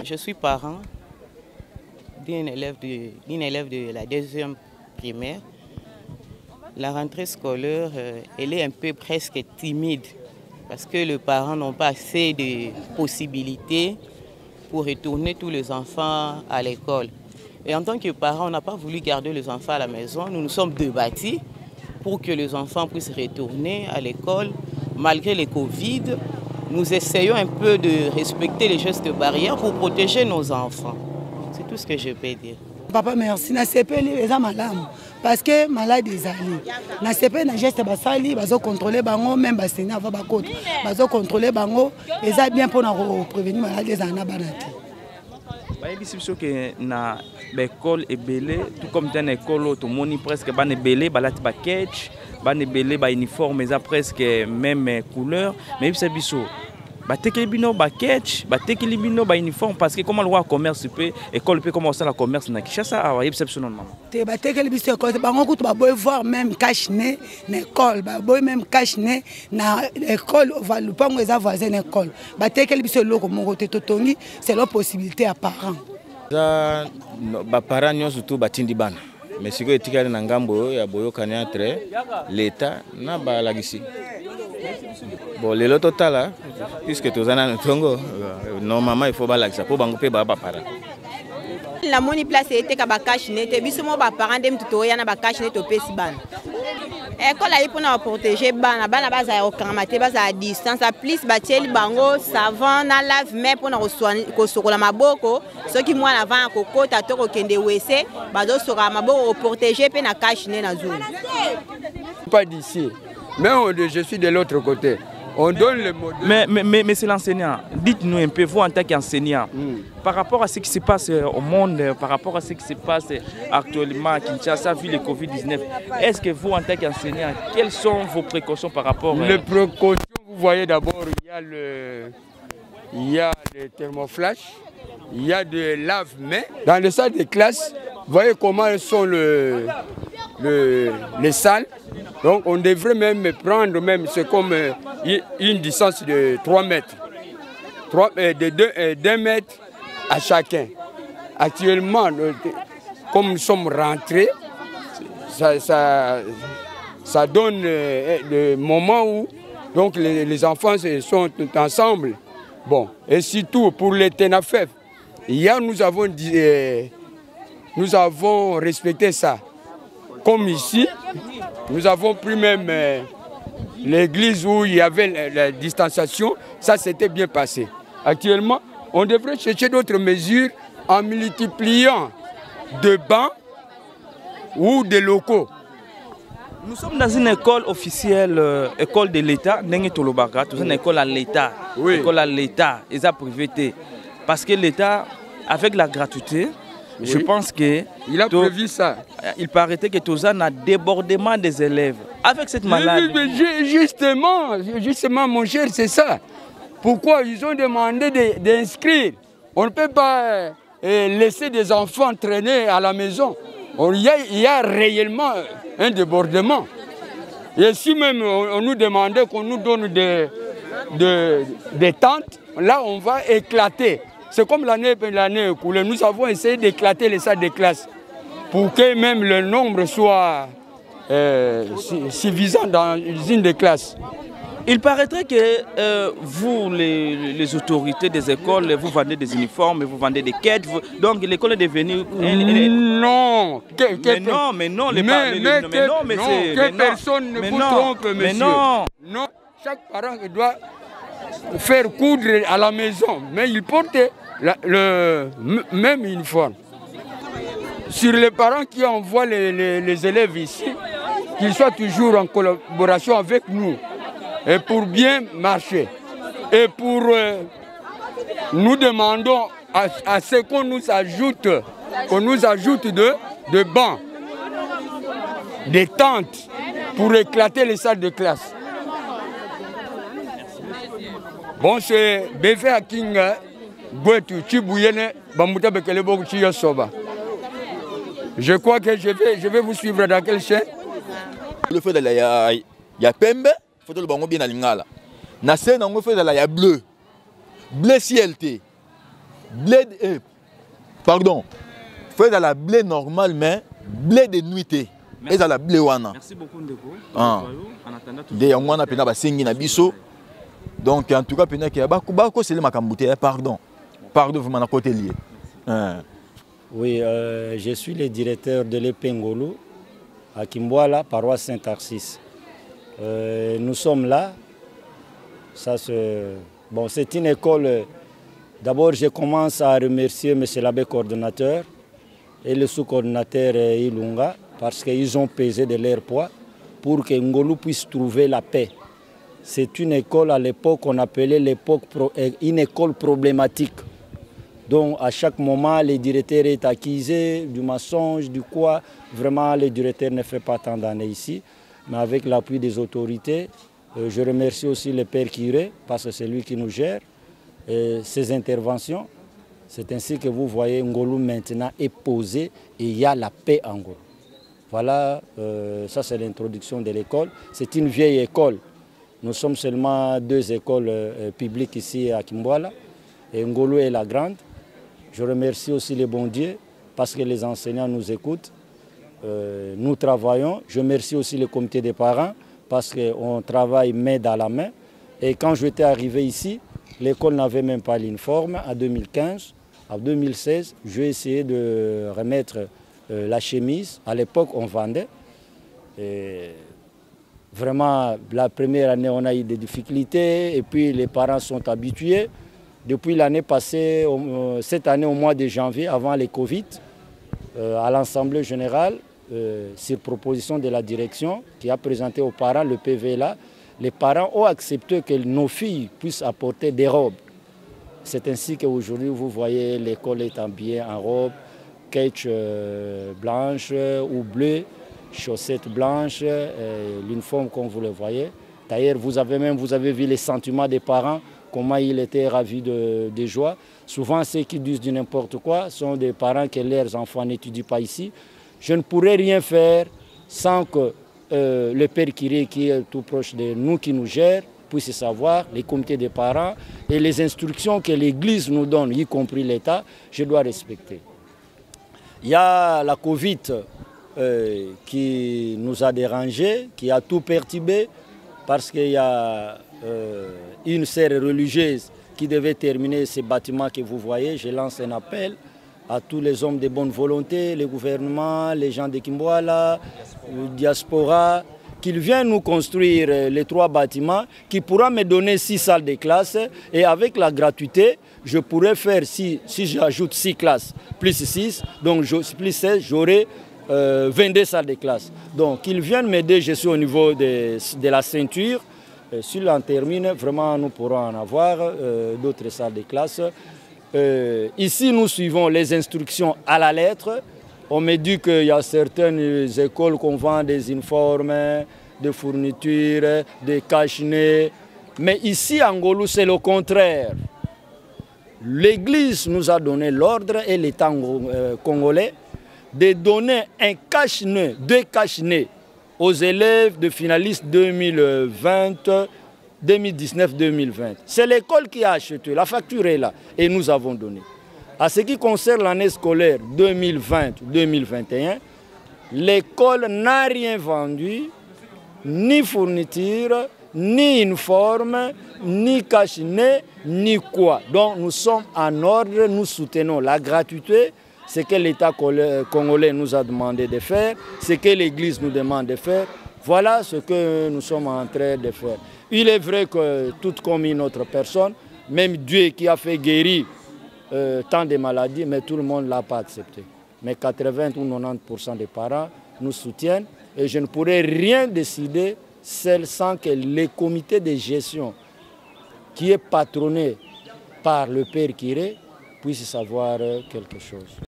Je suis parent d'une élève de la deuxième primaire. La rentrée scolaire, elle est un peu presque timide parce que les parents n'ont pas assez de possibilités pour retourner tous les enfants à l'école. Et en tant que parents, on n'a pas voulu garder les enfants à la maison. Nous nous sommes débattus pour que les enfants puissent retourner à l'école malgré le Covid. Nous essayons un peu de respecter les gestes barrières pour protéger nos enfants. C'est tout ce que je peux dire. Papa, merci. Na sepeli eza malamu parce que malade ezali. Na sepeli na geste basali bazo contrôler bango même basena va bakoto. Bazo contrôler bango eza bien pour prévenir malade ezana na banati. Bayebi sibiso que na l'école ebele tout comme dans école tout moni presque ban ebele balati ba catch, ban ebele ba uniforme eza presque même couleur mais biso batekeli bino ba catch batekeli bino ba uniforme parce que comment le roi commerce peut école peut commencer la commerce na Kinshasa a yebiseption maman te batekeli biso école bango kutu ba boy voir même cache né na école ba boy même cache né na école va le pango eza voisin na école batekeli biso loko moko te totongi c'est leur possibilité à parents za ba parents nyo surtout batindi bana mais siko etikali na ngambo ya boyokani entre l'état na ba lagisi. Bon, les lots total, puisque tous en ont tongo, normalement il faut balaxer pour bangoper baba para. La moni place était ka bakash net, bisomo ba parents dem tutoya na bakash net au pesiban. École ayi pour na protéger bana baza au kamate baza à distance, à plus batieli bango savon na lave main pour na ko sokola maboko, ceux qui moi avant koko tato ko kende wese, bazo sora maboko protéger pe na cash net na zone. Pas d'ici. Mais je suis de l'autre côté. On donne le modèle. Mais c'est l'enseignant. Dites-nous un peu, vous en tant qu'enseignant, par rapport à ce qui se passe au monde, par rapport à ce qui se passe actuellement à Kinshasa, vu le Covid-19, est-ce que vous, en tant qu'enseignant, quelles sont vos précautions par rapport Les précautions, vous voyez d'abord, il y a le thermoflash, il y a de lave-mains. Dans les salles de classe, vous voyez comment sont les salles. Donc on devrait même prendre, c'est comme une distance de 3 mètres, d'1 mètre à chacun. Actuellement, comme nous sommes rentrés, ça donne le moment où donc les enfants sont ensemble. Bon, et surtout pour les TENAFEF, hier nous avons respecté ça. Comme ici, nous avons pris même l'église où il y avait la distanciation, ça s'était bien passé. Actuellement, on devrait chercher d'autres mesures en multipliant de bancs ou de locaux. Nous sommes dans une école officielle, école de l'État, n'est-ce pas une école à l'État, oui. École à l'État, et ça privé. Parce que l'État, avec la gratuité, oui. Je pense qu'il a prévu ça. Il paraît que tout ça a débordement des élèves. Avec cette maladie. Justement, mon cher, c'est ça. Pourquoi ils ont demandé d'inscrire? On ne peut pas laisser des enfants traîner à la maison. Il y a réellement un débordement. Et si même on nous demandait qu'on nous donne des tentes, là on va éclater. C'est comme l'année écoulée, nous avons essayé d'éclater les salles de classe pour que même le nombre soit suffisant dans une des classes. Il paraîtrait que vous, les autorités des écoles, vous vendez des uniformes, vous vendez des quêtes, donc l'école est devenue... Non, mais non, personne ne vous trompe, monsieur. Non, chaque parent doit faire coudre à la maison, mais il porte le même uniforme. Sur les parents qui envoient les élèves ici, qu'ils soient toujours en collaboration avec nous et pour bien marcher. Et pour nous demandons à ce qu'on nous ajoute de bancs, des tentes pour éclater les salles de classe. Bon, c'est BV Akinga, Je crois que je vais vous suivre dans quelle chaîne. Le fait de la ya pembe, faut le bango bien à l'ingala. Na scène on fait de la ya bleu. Bleu CLT. Bleu pardon. Fait de la bleu normal mais bleu de nuitée. Et ça la bleu wana. Merci beaucoup Ndeko. En attendant tout. De yangwana pena ba sengi na biso. Donc en tout cas pena ki ba ko c'est le makambouté pardon. Pardon vous m'en côté lié. Oui, je suis le directeur de l'Epengolu à Kimboala, paroisse Saint-Arcis. Nous sommes là. Bon, c'est une école. D'abord, je commence à remercier M. l'abbé coordonnateur et le sous-coordonnateur Ilunga parce qu'ils ont pesé de leur poids pour que Ngolu puisse trouver la paix. C'est une école à l'époque qu'on appelait une école problématique. Donc à chaque moment, le directeur est accusé du mensonge, du quoi. Vraiment, le directeur ne fait pas tant d'années ici. Mais avec l'appui des autorités, je remercie aussi le père curé, parce que c'est lui qui nous gère, ses interventions. C'est ainsi que vous voyez, Ngolu maintenant est posé et il y a la paix en Ngolu. Voilà, ça c'est l'introduction de l'école. C'est une vieille école. Nous sommes seulement 2 écoles publiques ici à Kimboala. Et Ngolu est la grande. Je remercie aussi les bons dieux parce que les enseignants nous écoutent. Nous travaillons. Je remercie aussi le comité des parents parce qu'on travaille main dans la main. Et quand j'étais arrivé ici, l'école n'avait même pas l'uniforme. En 2015, en 2016, j'ai essayé de remettre la chemise. À l'époque, on vendait. Et vraiment, la première année, on a eu des difficultés. Et puis, les parents sont habitués. Depuis l'année passée, cette année au mois de janvier, avant les Covid, à l'Assemblée générale, sur proposition de la direction qui a présenté aux parents le PV là, les parents ont accepté que nos filles puissent apporter des robes. C'est ainsi qu'aujourd'hui, vous voyez, l'école est habillée en robe, ketch blanche ou bleue, chaussettes blanches, l'uniforme comme vous le voyez. D'ailleurs, vous avez vu les sentiments des parents, comment ils étaient ravis de joie. Souvent, ceux qui disent du n'importe quoi sont des parents que leurs enfants n'étudient pas ici. Je ne pourrais rien faire sans que le père Kiré, qui est tout proche de nous, qui nous gère, puisse savoir, les comités des parents et les instructions que l'Église nous donne, y compris l'État, je dois respecter. Il y a la Covid qui nous a dérangés, qui a tout perturbé, parce qu'il y a une sœur religieuse qui devait terminer ces bâtiments que vous voyez. Je lance un appel à tous les hommes de bonne volonté, les gouvernements, les gens de Kimboala, le diaspora, qu'ils viennent nous construire les 3 bâtiments, qui pourra me donner 6 salles de classe. Et avec la gratuité, je pourrais faire, si j'ajoute 6 classes, plus 6, donc plus 16, j'aurai 22 salles de classe. Donc qu'ils viennent m'aider, je suis au niveau de la ceinture. Si l'on termine, vraiment nous pourrons en avoir d'autres salles de classe. Ici, nous suivons les instructions à la lettre. On me dit qu'il y a certaines écoles qu'on vend des uniformes, des fournitures, des cache-nez. Mais ici, en Ngolu, c'est le contraire. L'Église nous a donné l'ordre et l'État congolais de donner un cache-nez, 2 cache-nez aux élèves de finalistes 2019-2020. C'est l'école qui a acheté, la facture est là et nous avons donné. À ce qui concerne l'année scolaire 2020-2021, l'école n'a rien vendu, ni fourniture, ni uniforme, ni cache-nez, ni quoi. Donc nous sommes en ordre, nous soutenons la gratuité, ce que l'État congolais nous a demandé de faire, ce que l'Église nous demande de faire. Voilà ce que nous sommes en train de faire. Il est vrai que tout comme une autre personne, même Dieu qui a fait guérir tant de maladies, mais tout le monde ne l'a pas accepté. Mais 80 ou 90% des parents nous soutiennent et je ne pourrais rien décider sans que le comité de gestion qui est patronné par le père Kiré puisse savoir quelque chose.